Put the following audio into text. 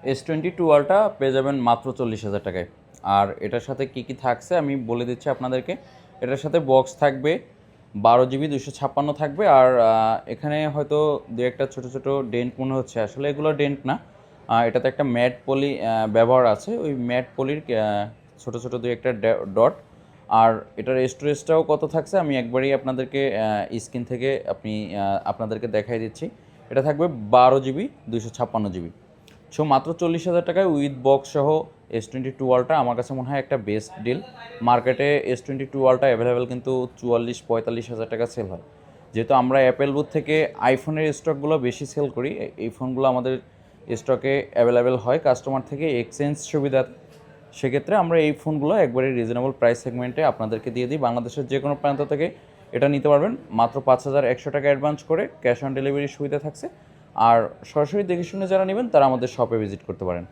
S22 ultra পেয়ে যাবেন মাত্র 40,000 টাকায়। আর এটার সাথে কি কি থাকছে আমি বলে দিচ্ছি আপনাদেরকে। এটার সাথে বক্স থাকবে, 12 GB 256 থাকবে। আর এখানে হয়তো দু একটা ছোটো ছোটো ডেন্ট মনে হচ্ছে, আসলে এগুলো ডেন্ট না। এটাতে একটা ম্যাট পলি ব্যবহার আছে, ওই ম্যাট পলির ছোটো ছোটো দু একটা ডট। আর এটার স্টোরেজটাও কত থাকছে আমি একবারই আপনাদেরকে স্ক্রিন থেকে আপনাদেরকে দেখাই দিচ্ছি। এটা থাকবে 12 GB 256 GB। সো মাত্র 40,000 টাকায় উইথ বক্স সহ S22 আলট্রা আমার কাছে মনে হয় একটা বেস্ট ডিল। মার্কেটে S22 আলট্রা অ্যাভেলেবেল কিন্তু 44-45,000 টাকা সেল হয়। যেহেতু আমরা অ্যাপেল বুথ থেকে আইফোনের স্টকগুলো বেশি সেল করি, এই ফোনগুলো আমাদের স্টকে অ্যাভেলেবেল হয় কাস্টমার থেকে এক্সচেঞ্জ সুবিধা। সেক্ষেত্রে আমরা এই ফোনগুলো একবারে রিজনেবল প্রাইস সেগমেন্টে আপনাদেরকে দিয়ে দিই। বাংলাদেশের যে কোনো প্রান্ত থেকে এটা নিতে পারবেন মাত্র 5,100 টাকা অ্যাডভান্স করে, ক্যাশ অন ডেলিভারির সুবিধা থাকছে। আর সরাসরি দেখে শুনে যারা নেবেন তারা আমাদের শপে ভিজিট করতে পারেন।